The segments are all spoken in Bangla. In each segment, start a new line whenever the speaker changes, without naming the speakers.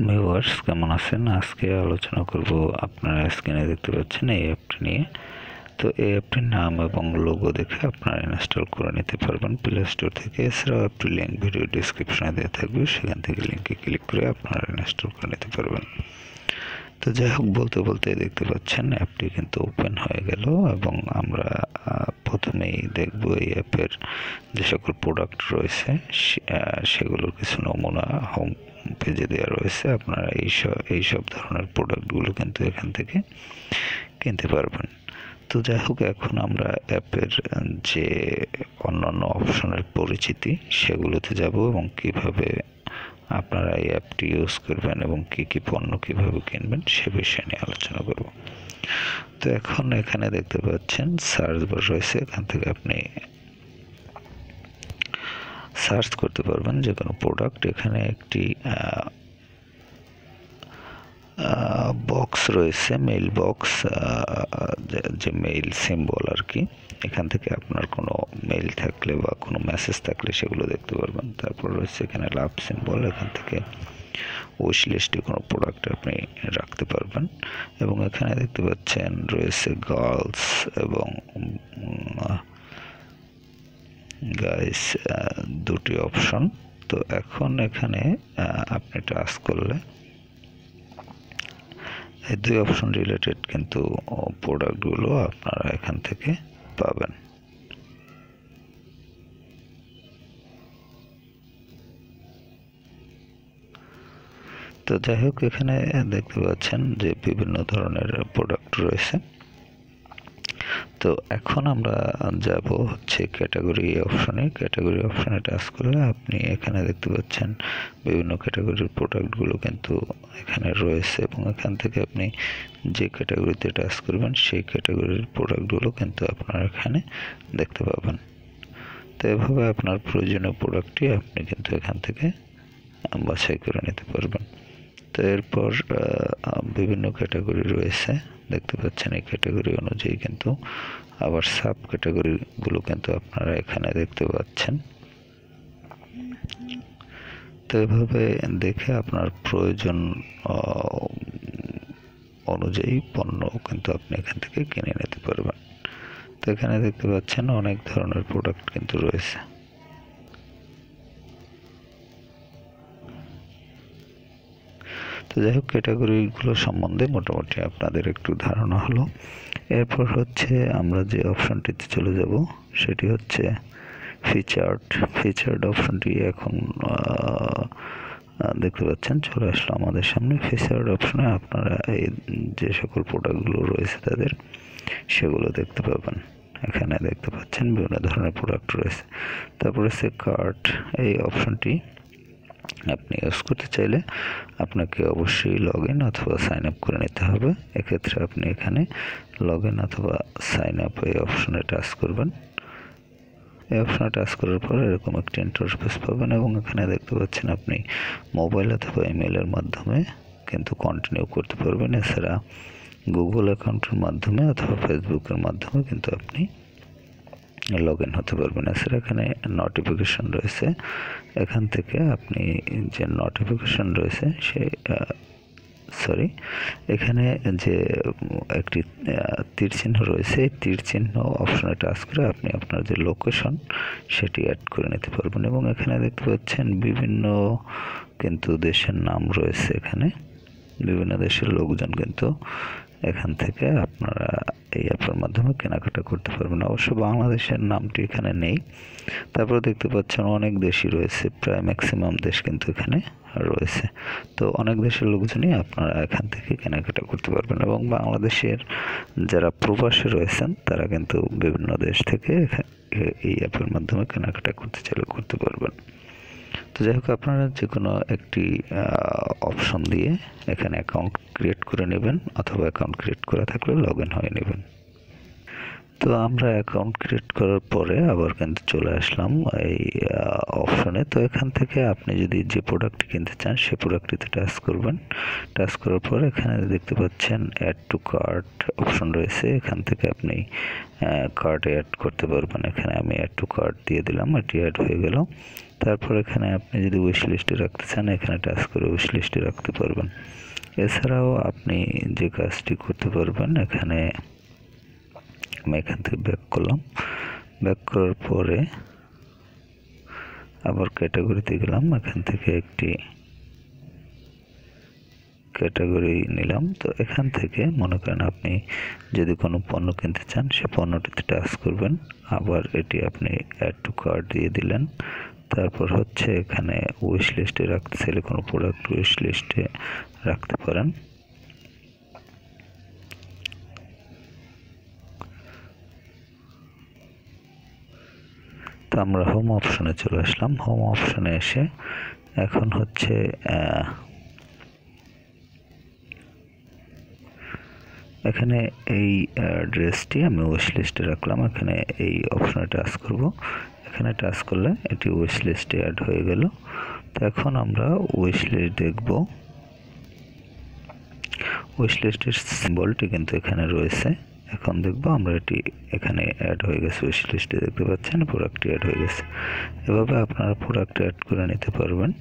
ভিউয়ার্স কেমন আছেন? আজকে আলোচনা করব, আপনারা স্ক্রিনে দেখতে পাচ্ছেন এই অ্যাপটি নিয়ে। তো এই অ্যাপটির নাম এবং লোগো দেখে আপনারা ইনস্টল করে নিতে পারবেন প্লে স্টোর থেকে। এছাড়াও অ্যাপটির লিঙ্ক ভিডিও ডিসক্রিপশনে দেওয়া থাকবে, সেখান থেকে লিঙ্কে ক্লিক করে আপনারা ইনস্টল করে নিতে পারবেন। তো যাই হোক, বলতে বলতে দেখতে পাচ্ছেন অ্যাপটি কিন্তু ওপেন হয়ে গেল এবং আমরা প্রথমেই দেখব এই অ্যাপের যে সকল প্রোডাক্ট রয়েছে সেগুলোর কিছু নমুনা হোম পেজে দেওয়া রয়েছে। আপনারা এইসব ধরনের প্রোডাক্টগুলো কিন্তু এখান থেকে কিনতে পারবেন। তো যাই হোক, এখন আমরা অ্যাপের যে অন্যান্য অপশনের পরিচিতি সেগুলোতে যাব এবং কিভাবে আপনারা এই অ্যাপটি ইউজ করবেন এবং কি কি পণ্য কিভাবে কিনবেন সে বিষয়ে নিয়ে আলোচনা করব। তো এখন এখানে দেখতে পাচ্ছেন সার্চ বার রয়েছে, এখান থেকে আপনি সার্চ করতে পারবেন যে কোনো প্রোডাক্ট। এখানে একটি বক্স রয়েছে, মেইল বক্স, যে মেইল সিম্বল আর কি। এখান থেকে আপনার কোনো মেইল থাকলে বা কোনো মেসেজ থাকলে সেগুলো দেখতে পারবেন। তারপর রয়েছে এখানে লাভ সিম্বল, এখান থেকে উইশ লিস্টে কোনো প্রোডাক্ট আপনি রাখতে পারবেন। এবং এখানে দেখতে পাচ্ছেন রয়েছে গার্লস এবং গাইস দুটি অপশন। তো এখন এখানে আপনি টাচ করলে এই দুই অপশন রিলেটেড কিন্তু প্রোডাক্টগুলো আপনারা এখান থেকে পাবেন। তো যাই হোক, এখানে দেখতে পাচ্ছেন যে বিভিন্ন ধরনের প্রোডাক্ট রয়েছে। তো এখন আমরা যাব হচ্ছে ক্যাটাগরি অপশনে। ক্যাটাগরি অপশনে টাচ করলে আপনি এখানে দেখতে পাচ্ছেন বিভিন্ন ক্যাটাগরির প্রোডাক্টগুলো কিন্তু এখানে রয়েছে এবং এখান থেকে আপনি যে ক্যাটাগরিতে টাচ করবেন সেই ক্যাটাগরির প্রোডাক্টগুলো কিন্তু আপনারা এখানে দেখতে পাবেন। তো এভাবে আপনার প্রয়োজনীয় প্রোডাক্টটি আপনি কিন্তু এখান থেকে বাছাই করে নিতে পারবেন। তো এরপর বিভিন্ন ক্যাটাগরি রয়েছে, দেখতে পাচ্ছেন এই ক্যাটাগরি অনুযায়ী কিন্তু আবার সাব ক্যাটাগরিগুলো কিন্তু আপনারা এখানে দেখতে পাচ্ছেন। তো এভাবে দেখে আপনার প্রয়োজন অনুযায়ী পণ্য কিন্তু আপনি এখান থেকে কিনে নিতে পারবেন। তো এখানে দেখতে পাচ্ছেন অনেক ধরনের প্রোডাক্ট কিন্তু রয়েছে। তো যাই হোক, ক্যাটাগরিগুলো সম্বন্ধে মোটামুটি আপনাদের একটু ধারণা হলো। এরপর হচ্ছে আমরা যে অপশনটিতে চলে যাব সেটি হচ্ছে ফিচার্ড অপশনটি এখন দেখতে পাচ্ছেন চলে আসলো আমাদের সামনে। ফিচার্ড অপশনে আপনারা এই যে সকল প্রোডাক্টগুলো রয়েছে তাদের সেগুলো দেখতে পাবেন। এখানে দেখতে পাচ্ছেন বিভিন্ন ধরনের প্রোডাক্ট রয়েছে। তারপর হচ্ছে কার্ট, এই অপশনটি আপনি ইউজ করতে চাইলে আপনাকে অবশ্যই লগ ইন অথবা সাইন আপ করে নিতে হবে। এক্ষেত্রে আপনি এখানে লগ ইন অথবা সাইন আপ এই অপশনে টাচ করবেন। এই অপশনে টাচ করার পর এরকম একটি ইন্টারফেস পাবেন এবং এখানে দেখতে পাচ্ছেন আপনি মোবাইল অথবা ইমেলের মাধ্যমে কিন্তু কন্টিনিউ করতে পারবেন। এছাড়া গুগল অ্যাকাউন্টের মাধ্যমে অথবা ফেসবুকের মাধ্যমে কিন্তু আপনি লগ ইন হতে পারবেন। এছাড়া এখানে নোটিফিকেশন রয়েছে, এখান থেকে আপনি যে নোটিফিকেশন রয়েছে এখানে যে একটি তীর চিহ্ন রয়েছে, এই তীর চিহ্ন অপশনে টাচ করে আপনি আপনার যে লোকেশন সেটি অ্যাড করে নিতে পারবেন। এবং এখানে দেখতে পাচ্ছেন বিভিন্ন কিন্তু দেশের নাম রয়েছে, এখানে বিভিন্ন দেশের লোকজন কিন্তু এখান থেকে আপনারা এই অ্যাপের মাধ্যমে কেনাকাটা করতে পারবেন। অবশ্য বাংলাদেশের নামটি এখানে নেই। তারপরে দেখতে পাচ্ছেন অনেক দেশই রয়েছে, প্রায় ম্যাক্সিমাম দেশ কিন্তু এখানে রয়েছে। তো অনেক দেশের লোকজনই আপনারা এখান থেকে কেনাকাটা করতে পারবেন এবং বাংলাদেশের যারা প্রবাসে রয়েছেন তারা কিন্তু বিভিন্ন দেশ থেকে এই অ্যাপের মাধ্যমে কেনাকাটা করতে চাইলে করতে পারবেন। তো যাই হোক, আপনারা যে কোনো একটি অপশন দিয়ে এখানে অ্যাকাউন্ট ক্রিয়েট করে নেবেন অথবা অ্যাকাউন্ট ক্রিয়েট করা থাকলে লগ ইন হয়ে নেবেন। তো আমরা অ্যাকাউন্ট ক্রিয়েট করার পরে আবার কিন্তু চলে আসলাম এই অপশনে। তো এখান থেকে আপনি যদি যে প্রোডাক্টটি কিনতে চান সেই প্রোডাক্টটিতে টাচ করবেন। টাচ করার পর এখানে দেখতে পাচ্ছেন অ্যাড টু কার্ট অপশন রয়েছে, এখান থেকে আপনি কার্টে অ্যাড করতে পারবেন। এখানে আমি অ্যাড টু কার্ট দিয়ে দিলাম, এটি অ্যাড হয়ে গেল। তারপর এখানে আপনি যদি উইশ লিস্টে রাখতে চান এখানে টাচ করে উইশ লিস্টে রাখতে পারবেন। এছাড়াও আপনি যে কাজটি করতে পারবেন, এখানে আমি এখান থেকে ব্যাক করলাম, ব্যাক করার পরে আবার ক্যাটাগরিতে গেলাম, এখান থেকে একটি ক্যাটাগরি নিলাম। তো এখান থেকে মনে করেন আপনি যদি কোনো পণ্য কিনতে চান সে পণ্যটিতে টাচ করবেন, আবার এটি আপনি অ্যাড টু কার্ট দিয়ে দিলেন। তারপর হচ্ছে এখানে উইশ লিস্টে রাখতে চাইলে কোনো প্রোডাক্ট উইশ লিস্টে রাখতে পারেন। তো আমরা হোম অপশনে চলে আসলাম। হোম অপশনে এসে এখন হচ্ছে এখানে এই ড্রেসটি আমি উইশ লিস্টে রাখলাম, এখানে এই অপশনে টাচ করব। এখানে টাচ করলে এটি উইশ লিস্টে অ্যাড হয়ে গেল। তো এখন আমরা উইশ লিস্ট দেখব। উইশ লিস্টের সিম্বলটি কিন্তু এখানে রয়েছে। এখন দেখব আমরা এটি এখানে অ্যাড হয়ে গেছে, উইশ লিস্টে দেখতে পাচ্ছেন প্রোডাক্টটি অ্যাড হয়ে গেছে। এভাবে আপনারা প্রোডাক্ট অ্যাড করে নিতে পারবেন।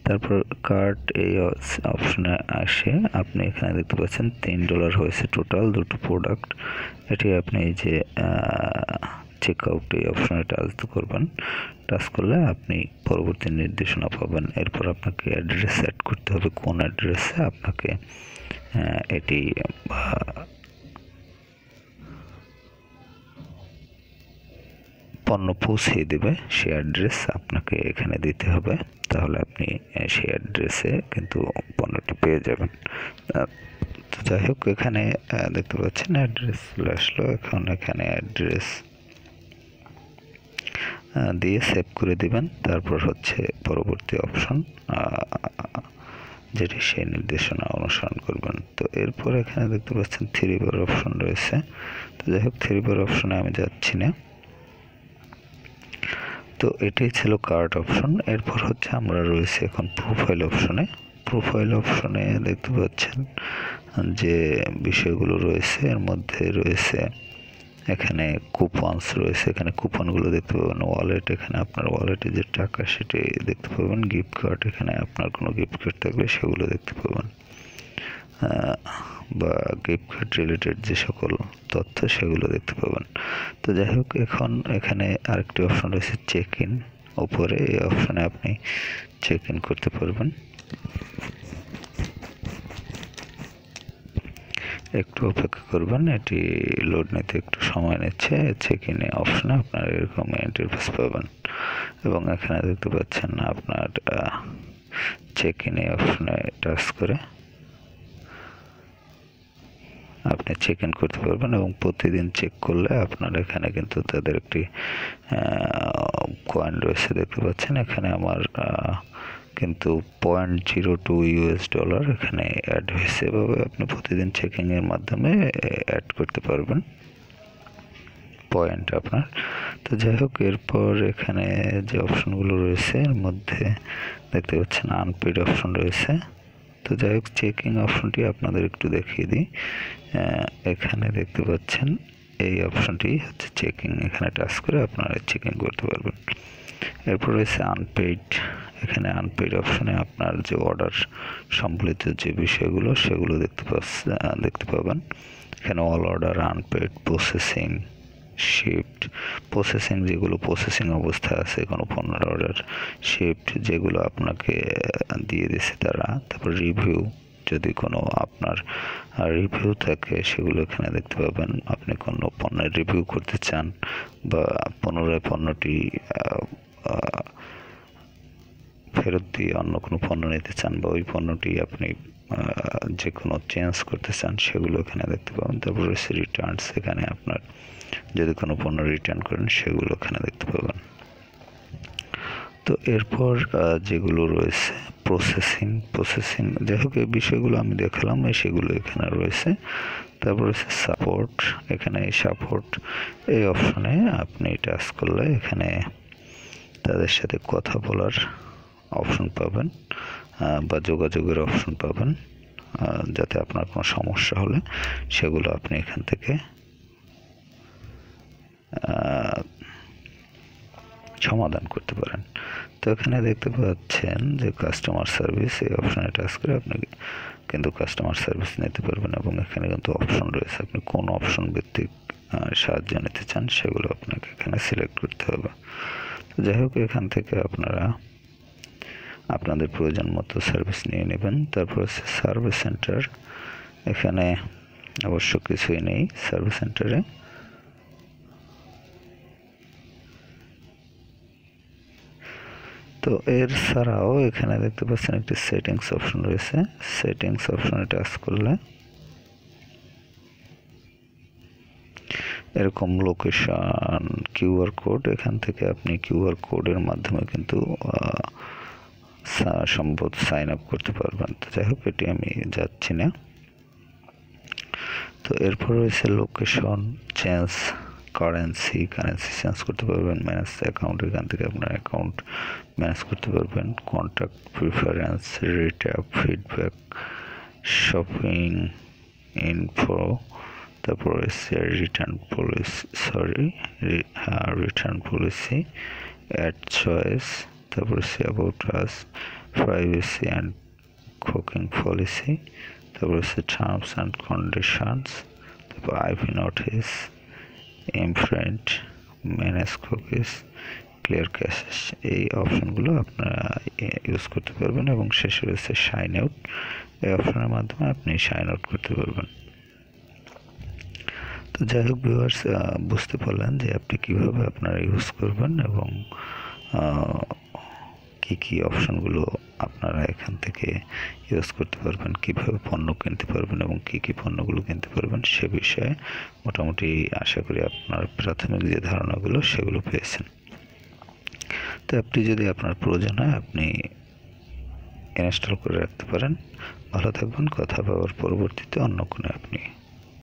তারপর কার্ট এই অপশনে আসে আপনি এখানে দেখতে পাচ্ছেন $3 হয়েছে টোটাল দুটো প্রোডাক্ট। এটি আপনি এই যে চেক আউট এই অপশনে টাচ করবেন। টাচ করলে আপনি পরবর্তী নির্দেশনা পাবেন। এরপর আপনাকে অ্যাড্রেস সেট করতে হবে, কোন অ্যাড্রেসে আপনাকে এটি পণ্য পৌঁছিয়ে দেবে সেই অ্যাড্রেস আপনাকে এখানে দিতে হবে। তাহলে আপনি সেই অ্যাড্রেসে কিন্তু পণ্যটি পেয়ে যাবেন। তো যাই হোক, এখানে দেখতে পাচ্ছেন অ্যাড্রেস চলে আসলো। এখন এখানে অ্যাড্রেস দিয়ে সেভ করে দিবেন। তারপর হচ্ছে পরবর্তী অপশন যেটি সেই নির্দেশনা অনুসরণ করবেন। তো এরপর এখানে দেখতে পাচ্ছেন 3 বার অপশন রয়েছে। তো যাই হোক 3 বার অপশনে আমি যাচ্ছি না। তো এটাই ছিল কার্ট অপশন। এরপর হচ্ছে আমরা রয়েছে এখন প্রোফাইল অপশনে। প্রোফাইল অপশনে দেখতে পাচ্ছেন যে বিষয়গুলো রয়েছে, এর মধ্যে রয়েছে এখানে কুপনস রয়েছে, এখানে কুপনগুলো দেখতে পাবেন। ওয়ালেট, এখানে আপনার ওয়ালেটে যে টাকা সেটি দেখতে পাবেন। গিফট কার্ড, এখানে আপনার কোনো গিফট কার্ড থাকলে সেগুলো দেখতে পাবেন, বা গিফট কার্ড রিলেটেড যে সকল তথ্য সেগুলো দেখতে পাবেন। তো যাই হোক, এখন এখানে আরেকটি অপশন রয়েছে চেক ইন ওপরে। এই অপশনে আপনি চেক ইন করতে পারবেন। একটু অপেক্ষা করবেন, এটি লোড নিতে একটু সময় নিচ্ছে। চেক ইন অপশনে আপনার এরকম ইন্টারফেস পাবেন এবং এখানে দেখতে পাচ্ছেন আপনার চেক ইন অপশনে টাচ করে আপনি চেক ইন করতে পারবেন এবং প্রতিদিন চেক করলে আপনার এখানে কিন্তু তাদের একটি কয়েন রয়েছে দেখতে পাচ্ছেন। এখানে আমার কিন্তু $0.02 এখানে অ্যাড হয়েছে। এভাবে আপনি প্রতিদিন চেকিংয়ের মাধ্যমে অ্যাড করতে পারবেন পয়েন্ট আপনার। তো যাই হোক, এরপর এখানে যে অপশনগুলো রয়েছে এর মধ্যে দেখতে পাচ্ছেন আনপেইড অপশন রয়েছে। তো যাই হোক, চেকিং অপশনটি আপনাদের একটু দেখিয়ে দিই। এখানে দেখতে পাচ্ছেন এই অপশনটি হচ্ছে চেকিং, এখানে টাচ করে আপনারা চেকিং করতে পারবেন। এরপর রয়েছে আনপেইড। এখানে আনপেইড অপশনে আপনার যে অর্ডার সম্বলিত যে বিষয়গুলো সেগুলো দেখতে পাবেন। এখানে all order, unpaid, processing, shift. Processing যেগুলো প্রসেসিং অবস্থায় আছে কোনো পণ্যের অর্ডার, শিফট যেগুলো আপনাকে দিয়ে দিছে তারা। তারপর রিভিউ, যদি কোনো আপনার রিভিউ থাকে সেগুলো এখানে দেখতে পাবেন। আপনি কোনো পণ্যের রিভিউ করতে চান বা পুনরায় পণ্যটি ফেরত দিয়ে অন্য কোনো পণ্য নিতে চান বা ওই পণ্যটি আপনি যে কোনো চেঞ্জ করতে চান সেগুলো এখানে দেখতে পাবেন। তারপর রয়েছে রিটার্নস, এখানে আপনার যদি কোনো পণ্য রিটার্ন করেন সেগুলো এখানে দেখতে পাবেন। তো এরপর যেগুলো রয়েছে প্রসেসিং যাই হোক এই বিষয়গুলো আমি দেখালাম, সেগুলো এখানে রয়েছে। তারপর রয়েছে সাপোর্ট, এখানে সাপোর্ট এই অপশনে আপনি টাচ করলে এখানে তাদের সাথে কথা বলার অপশন পাবেন বা যোগাযোগের অপশন পাবেন, যাতে আপনার কোনো সমস্যা হলে সেগুলো আপনি এখান থেকে সমাধান করতে পারেন। তো এখানে দেখতে পাচ্ছেন যে কাস্টমার সার্ভিস, এই অপশানে টাচ করে আপনি কিন্তু কাস্টমার সার্ভিস নিতে পারবেন এবং এখানে কিন্তু অপশন রয়েছে, আপনি কোন অপশন ভিত্তিক সাহায্য নিতে চান সেগুলো আপনাকে এখানে সিলেক্ট করতে হবে। তো যাই হোক, এখান থেকে আপনারা আপনাদের প্রয়োজন মতো সার্ভিস নিয়ে নেবেন। তারপর হচ্ছে সার্ভিস সেন্টার, এখানে অবশ্য কিছুই নেই সার্ভিস সেন্টারে। তো এর ছাড়াও এখানে দেখতে পাচ্ছেন একটি সেটিংস অপশন রয়েছে, সেটিংস অপশনে টাচ করলে এরকম লোকেশন, কিউআর কোড, এখান থেকে আপনি কিউআর কোডের মাধ্যমে কিন্তু সম্ভবত সাইন আপ করতে পারবেন। তো যাই হোক, এটি আমি যাচ্ছি না। তো এরপর রয়েছে লোকেশন চেঞ্জ, কারেন্সি চেঞ্জ করতে পারবেন, ম্যানেজ অ্যাকাউন্ট, এখান থেকে আপনার অ্যাকাউন্ট ম্যানেজ করতে পারবেন, contact preference, retap, feedback, shopping info, তারপর রয়েছে রিটার্ন পলিসি, অ্যাড চয়েস, তারপর হচ্ছে about us, privacy and cooking policy, তারপর হচ্ছে টার্মস অ্যান্ড কন্ডিশনস, তারপর IP notice, imprint, manage cookies, clear caches. এই অপশনগুলো আপনারা ইউজ করতে পারবেন এবং শেষে রয়েছে সাইন আউট, এই অপশনের মাধ্যমে আপনি সাইন আউট করতে পারবেন। তো যাই হোক ভিউয়ার্স, বুঝতে পারলেন যে আপনি কিভাবে আপনারা ইউজ করবেন এবং কি অপশনগুলো আপনারা এখান থেকে ইউজ করতে পারবেন, কিভাবে পণ্য কিনতে পারবেন এবং কি পণ্যগুলো কিনতে পারবেন সে বিষয়ে মোটামুটি আশা করি আপনার প্রাথমিক যে ধারণাগুলো সেগুলো পেয়েছেন। তো অ্যাপটি যদি আপনার প্রয়োজন হয় আপনি ইনস্টল করে রাখতে পারেন। ভালো থাকবেন, কথা পাওয়ার পরবর্তীতে অন্য কোনো অ্যাপ নিয়ে।